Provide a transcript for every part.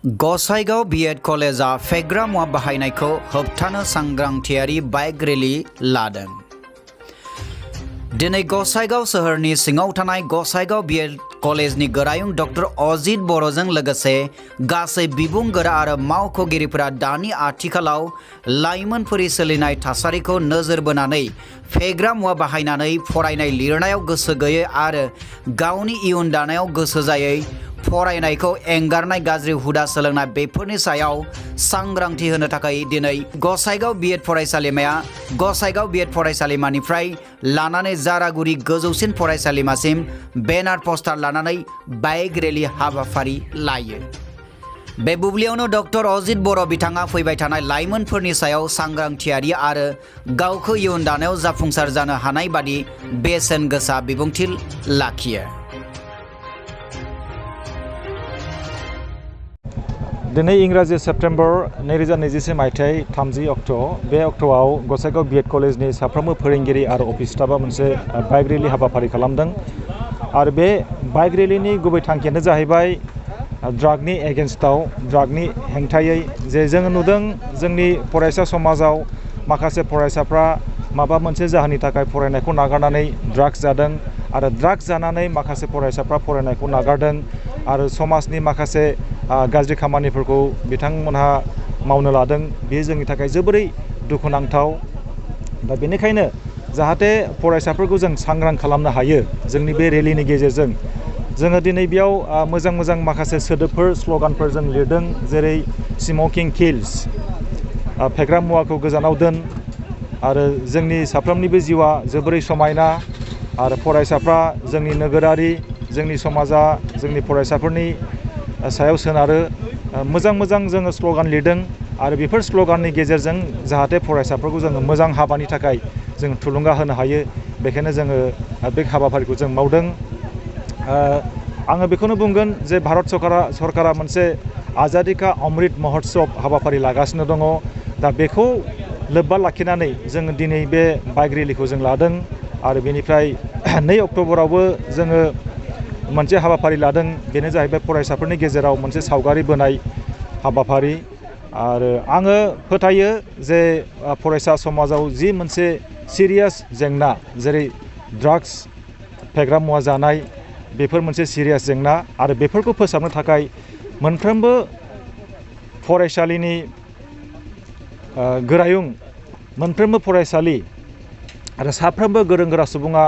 Gossaigaon BEd कलेजा फेग्रा मुवा बाहायनायखौ होबथानो सांग्रांथियारि बाइक रेली लादों। दिनै गसाइगाव सोहोरनि सिङाव थानाय गसाइगाव बीएड कलेजनि गोरायुं डॉक्टर अजित बर'जों लोगोसे गासै बिबुंगोरा आरो मावख'गिरिफोरा दानि आथिखालाव लाइमोनफोरनि सोलिनाय थासारिखौ नोजोर बोनानै फेग्रा मुवा बाहायनानै फरायनाय लिरनायाव गोसो गैयै आरो गावनि इयुन दानायाव गोसो जायै फरायनायखौ एंगारनाय गाज्रि हुदा सोलोंनाय बेफोरनि सायाव सांग्रांथि होनो थाखाय दिनै गसाइगाव बीएड फरायसालिमाया गसाइगाव बीएड फरायसालिमानिफ्राय लानानै जारागुरि गोजौसिन फरायसालिमासिम बेनार पोस्टार लानानै बाइक रेली हाबाफारि लायो। बे बुब्लियावनो डॉक्टर अजित बर' बिथाङा फैबाय थानाय लाइमोनफोरनि सायाव सांग्रांथियारि आरो गावखौ इयुन दानायाव जाफुंसार जानो हानाय बादि बेसेन गोसा बिबुंथि लाखियो। दिनै इंराजि सेप्टेम्बर 2021 मायथाइ 30 अक्ट' बे अक्ट'आव गसाइगाव बीएड कलेजनि साफ्रोमबो फोरोंगिरि आरो अफिस स्टाफआ मोनसे बाइक रेली हाबाफारि खालामदों आरो बे बाइक रेलीनि गुबै थांखियानो जाहैबाय ड्रागनि एगेन्स्टआव ड्रागनि हेंथायै जे जों नुदों जोंनि फरायसा समाजाव माखासे फरायसाफ्रा माबा मोनसे जाहोननि थाखाय फरायनायखौ नागारनानै ड्राग्स जादों आरो ड्राग्स जानानै माखासे फरायसाफ्रा फरायनायखौ नागारदों आरो समाजनि माखासे गाज्रि खामानिफोरखौ बिथांमोनहा मावनो लादों। बेयो जोंनि थाखाय जोबोरै दुखुनांथाव। दा बेनिखायनो जाहाथे फरायसाफोरखौ जों सांग्रां खालामनो हायो जोंनि बे रेलीनि गेजेरजों जोङो दिनै बेयाव मोजां मोजां माखासे सोदोबफोर स्ल'गानफोर जों लिरदों, जेरै स्मकिं किल्स, फेग्रा मुवाखौ गोजानाव दोन आरो जोंनि साफ्रोमनिबो जिउआ जोबोरै समायना आरो फरायसाफ्रा जोंनि नोगोरारि जोंनि समाजा जोंनि फरायसाफोरनि सायाव सोनारो। मोजां मोजां जोङो स्ल'गान लिरदों आरो बेफोर स्ल'गाननि गेजेरजों जाहाथे फरायसाफोरखौ जोङो मोजां हाबानि थाखाय जों थुलुंगा होनो हायो, बेखायनो जोङो बे हाबाफारिखौ जों मावदों। आङो बेखौनो बुंगोन जे भारत सरकारा मोनसे आजादि का अमृत महोत्सव हाबाफारि लागासिनो दङ। दा बेखौ लोब्बा लाखिनानै जोङो दिनै बे बाइक रेलीखौ जों लादों आरो बेनिफ्राय 2 अक्ट'बरावबो जोङो मोनसे हाबाफारि लादों। बेनो जाहैबाय फरायसाफोरनि गेजेराव मोनसे सावगारि बोनाय हाबाफारि आरो आङो फोथायो जे फरायसा समाजाव जि मोनसे सिरियास जेंना जेरै ड्राग्स फेग्रा मुवा जानाय बेफोर मोनसे सिरियास जेंना आरो बेफोरखौ फोसाबनो थाखाय मोनफ्रोमबो फरायसालिनि गोरायुं मोनफ्रोमबो फरायसालि आरो साफ्रोमबो गोरों गोरा सुबुङा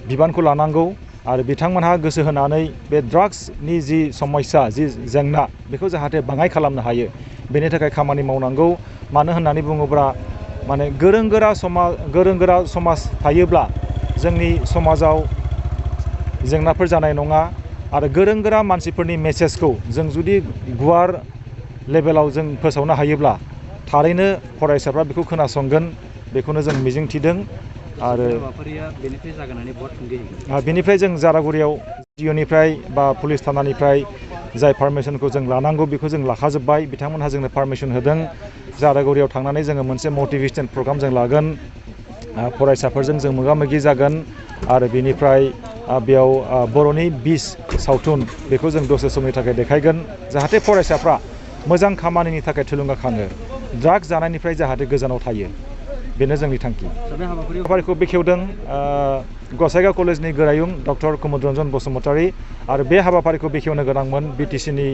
बिबानखौ लानांगौ आरो बिथांमोनहा गोसो होनानै बे ड्राग्सनि जि समस्या जि जेंना बेखौ जाहाथे बाङाइ खालामनो हायो बेनि थाखाय खामानि मावनांगौ। मानो होननानै बुङोब्ला माने गोरों गोरा समाज थायोब्ला जोंनि समाजाव जेंनाफोर जानाय नङा आरो गोरों गोरा मानसिफोरनि मेसेजखौ जों जुदि गुवार लेभेलाव जों फोसावनो हायोब्ला थारैनो फरायसाफ्रा बेखौ खोनासंगोन, बेखौनो जों मिजिंथिदों। आरो बेनिफ्राय जों जारागुरियाव डिअनिफ्राय बा पुलिस थानानिफ्राय जाय पारमिसनखौ जों लानांगौ बेखौ जों लाखाजोब्बाय, बिथांमोनहा जोंनो पारमिसन होदों। जारागुरियाव थांनानै जोङो मोनसे मटिभेशन प्रग्राम जों लागोन, फरायसाफोरजों जों मोगा मोगि जागोन आरो बेनिफ्राय बेयाव बर'नि 20 सावथुन बेखौ जों दसे समनि थाखाय देखायगोन जाहाथे फरायसाफ्रा मोजां खामानिनि थाखाय थुलुंगाखाङो, ड्राग्स जानायनिफ्राय जाहाथे गोजानाव थायो, बेनो जोंनि थांखि। हाबाफारिखौ बेखेवदों गसाइगाव कलेजनि गोरायुं डक्टर कुमुद रन्जन बसुमतारी आरो बे हाबाफारिखौ बेखेवनो गोनांमोन बिटिसिनि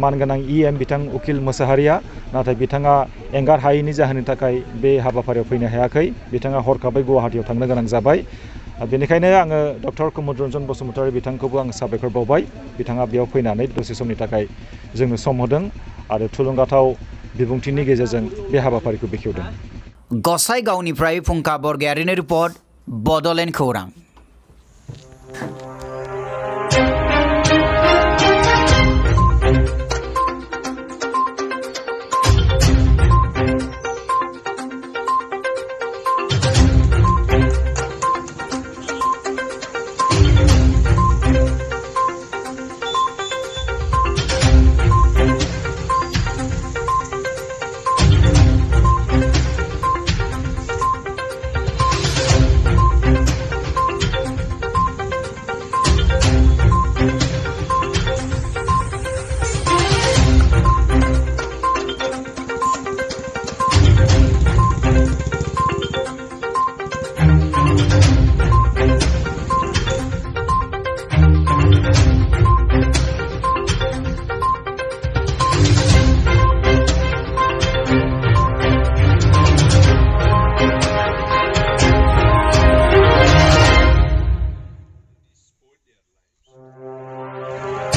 मानगोनां EM बिथां उकिल मोसाहारिया, नाथाय बिथाङा एंगार हायैनि जाहोननि थाखाय बे हाबाफारियाव फैनो हायाखै। बिथाङा हरखाबै गुवाहाटियाव थांनो गोनां जाबाय। बेनिखायनो आङो डक्टर कुमुद रन्जन बसुमतारी बिथांखौबो आं साबायखर बावबाय। बिथाङा बेयाव फैनानै दसे समनि थाखाय जोंनो सम होदों आरो थुलुंगाथाव बिबुंथिनि गेजेरजों बे हाबाफारिखौ बेखेवदों। गसाइगावनिफ्राय फुंखा बरगयारिनि रिपर्ट, बड'लेण्ड खौरां।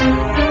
जाबाय।